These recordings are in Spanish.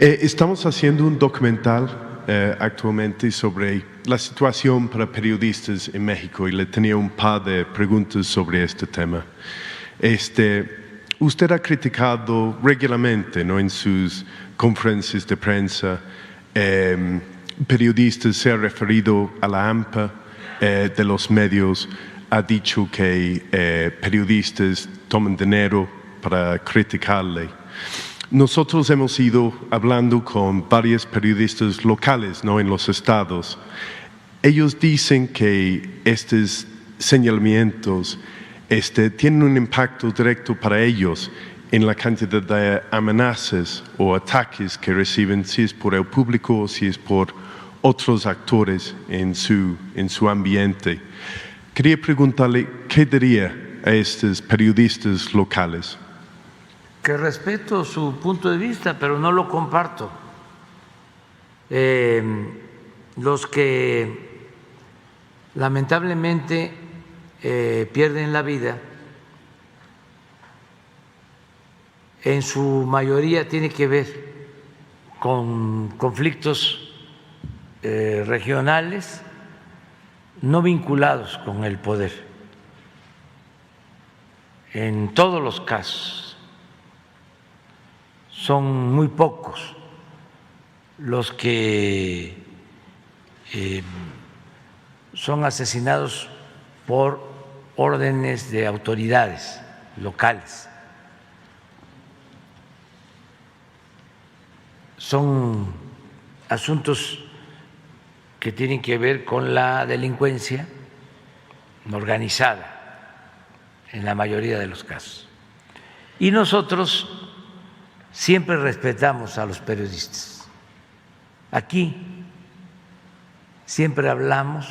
Estamos haciendo un documental actualmente sobre la situación para periodistas en México y le tenía un par de preguntas sobre este tema. Usted ha criticado regularmente, ¿no?, en sus conferencias de prensa, periodistas, se ha referido a la AMPA de los medios, ha dicho que periodistas toman dinero para criticarle. Nosotros hemos ido hablando con varios periodistas locales, ¿no?, en los estados. Ellos dicen que estos señalamientos tienen un impacto directo para ellos en la cantidad de amenazas o ataques que reciben, si es por el público o si es por otros actores en su ambiente. Quería preguntarle, ¿qué diría a estos periodistas locales? Que respeto su punto de vista, pero no lo comparto. Los que lamentablemente pierden la vida, en su mayoría tiene que ver con conflictos regionales no vinculados con el poder, en todos los casos. Son muy pocos los que son asesinados por órdenes de autoridades locales. Son asuntos que tienen que ver con la delincuencia organizada en la mayoría de los casos. Y nosotros siempre respetamos a los periodistas. Aquí siempre hablamos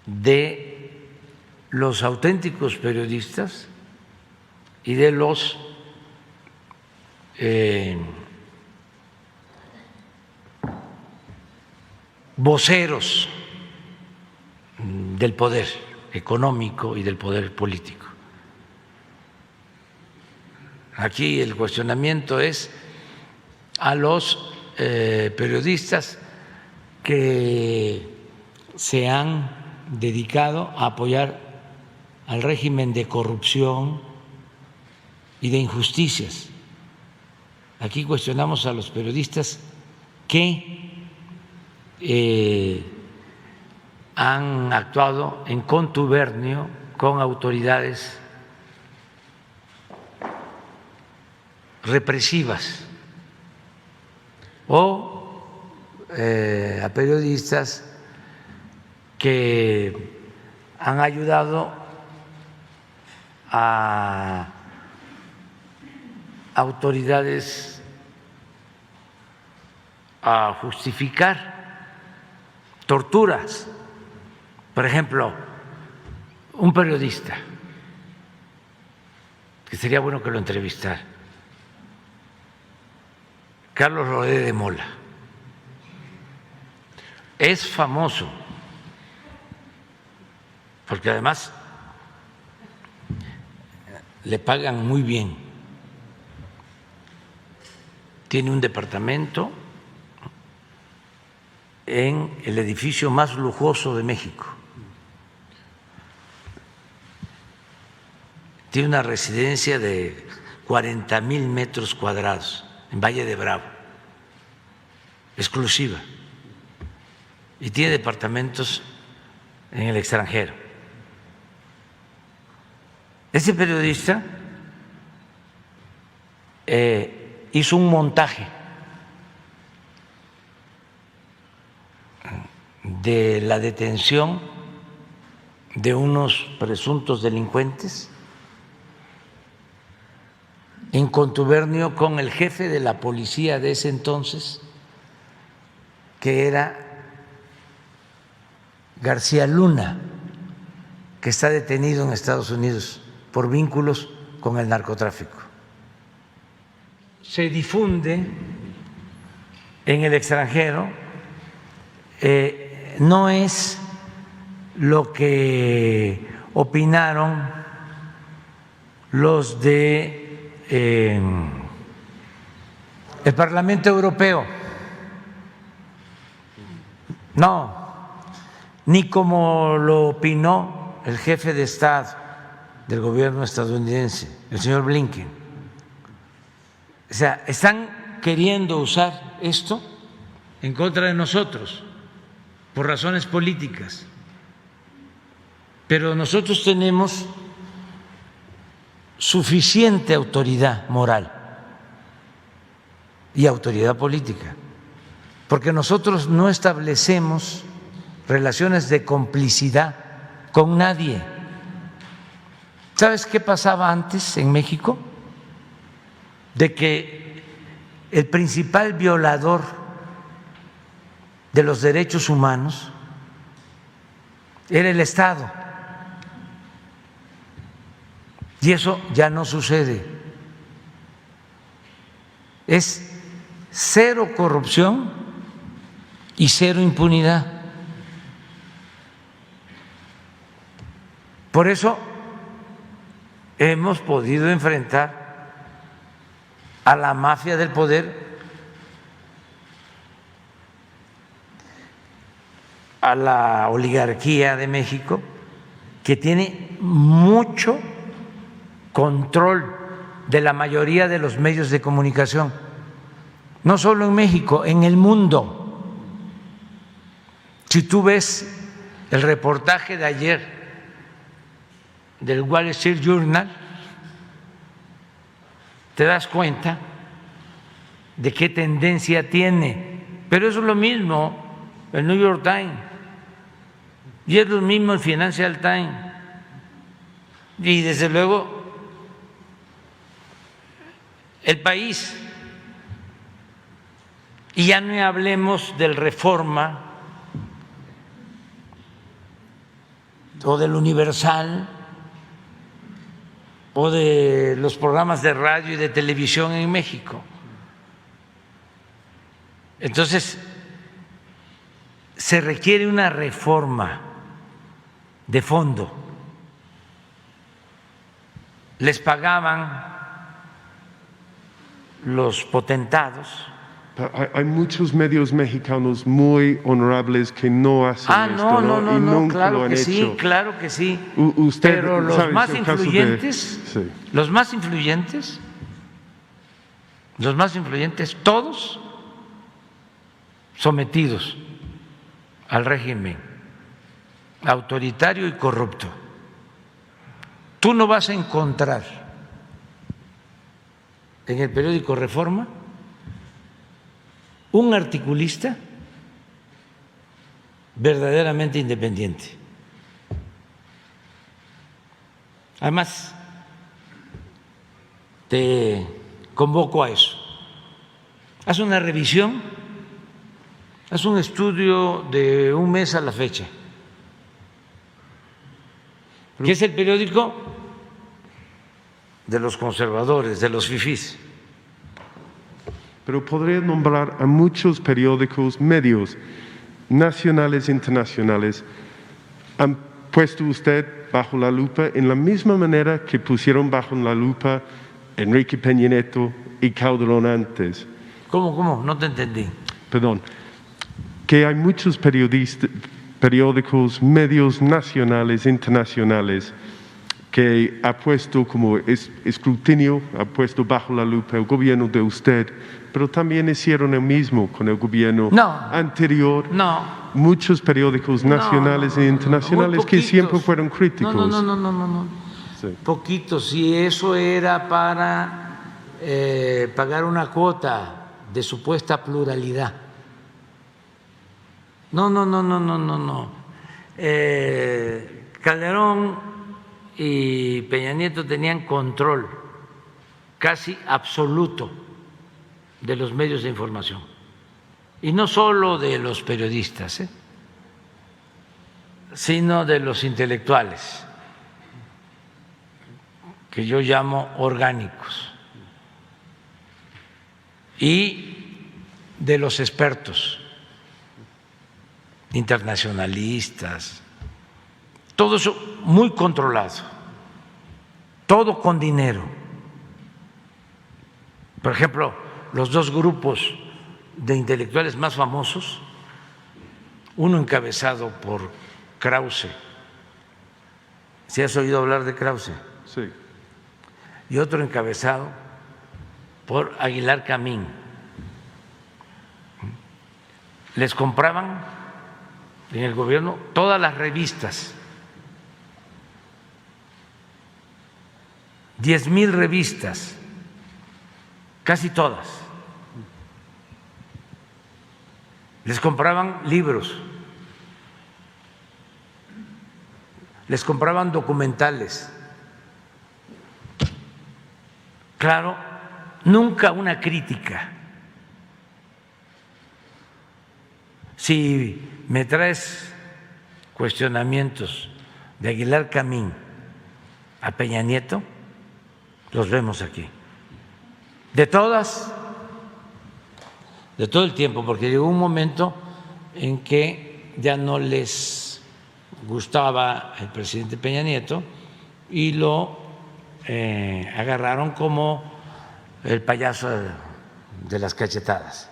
de los auténticos periodistas y de los voceros del poder económico y del poder político. Aquí el cuestionamiento es a los periodistas que se han dedicado a apoyar al régimen de corrupción y de injusticias. Aquí cuestionamos a los periodistas que han actuado en contubernio con autoridades represivas o a periodistas que han ayudado a autoridades a justificar torturas. Por ejemplo, un periodista, que sería bueno que lo entrevistara, Carlos Rodé de Mola, es famoso porque además le pagan muy bien. Tiene un departamento en el edificio más lujoso de México. Tiene una residencia de 40,000 metros cuadrados en Valle de Bravo, exclusiva, y tiene departamentos en el extranjero. Ese periodista hizo un montaje de la detención de unos presuntos delincuentes en contubernio con el jefe de la policía de ese entonces, que era García Luna, que está detenido en Estados Unidos por vínculos con el narcotráfico. Se difunde en el extranjero, no es lo que opinaron los de El Parlamento Europeo, no, ni como lo opinó el jefe de Estado del gobierno estadounidense, el señor Blinken. O sea, están queriendo usar esto en contra de nosotros por razones políticas, pero nosotros tenemos suficiente autoridad moral y autoridad política, porque nosotros no establecemos relaciones de complicidad con nadie. ¿Sabes qué pasaba antes en México? De que el principal violador de los derechos humanos era el Estado. Y eso ya no sucede. Es cero corrupción y cero impunidad. Por eso hemos podido enfrentar a la mafia del poder, a la oligarquía de México, que tiene mucho control de la mayoría de los medios de comunicación, no solo en México, en el mundo. Si tú ves el reportaje de ayer del Wall Street Journal, te das cuenta de qué tendencia tiene. Pero eso es lo mismo el New York Times, y es lo mismo el Financial Times, y desde luego El País. Y ya no hablemos del Reforma o del Universal o de los programas de radio y de televisión en México. Entonces, se requiere una reforma de fondo. Les pagaban los potentados. Hay muchos medios mexicanos muy honorables que no hacen esto, ¿no? Y nunca claro lo han que hecho. Sí, claro que sí. Usted, pero los ¿sabe? más Es el caso influyentes, sí. los más influyentes, todos sometidos al régimen autoritario y corrupto. Tú no vas a encontrar en el periódico Reforma un articulista verdaderamente independiente. Además, te convoco a eso. Haz una revisión, haz un estudio de un mes a la fecha, que es el periódico de los conservadores, de los fifís. Pero podría nombrar a muchos periódicos, medios nacionales e internacionales. ¿Han puesto usted bajo la lupa en la misma manera que pusieron bajo la lupa Enrique Peña Nieto y Calderón antes? ¿Cómo? No te entendí. Perdón. Que hay muchos periódicos, medios nacionales e internacionales que ha puesto como escrutinio, ha puesto bajo la lupa el gobierno de usted, pero también hicieron el mismo con el gobierno anterior. No. Muchos periódicos nacionales e internacionales que siempre fueron críticos. No. Sí. Poquitos, y eso era para pagar una cuota de supuesta pluralidad. No. Calderón y Peña Nieto tenían control casi absoluto de los medios de información, y no solo de los periodistas, sino de los intelectuales, que yo llamo orgánicos, y de los expertos internacionalistas, todo eso muy controlado, todo con dinero. Por ejemplo, los dos grupos de intelectuales más famosos, uno encabezado por Krause. ¿Sí has oído hablar de Krause? Sí. Y otro encabezado por Aguilar Camín. Les compraban en el gobierno todas las revistas, 10,000 revistas, casi todas. Les compraban libros, les compraban documentales. Claro, nunca una crítica. Si me traes cuestionamientos de Aguilar Camín a Peña Nieto, los vemos aquí. De todas, de todo el tiempo, porque llegó un momento en que ya no les gustaba el presidente Peña Nieto y lo agarraron como el payaso de las cachetadas.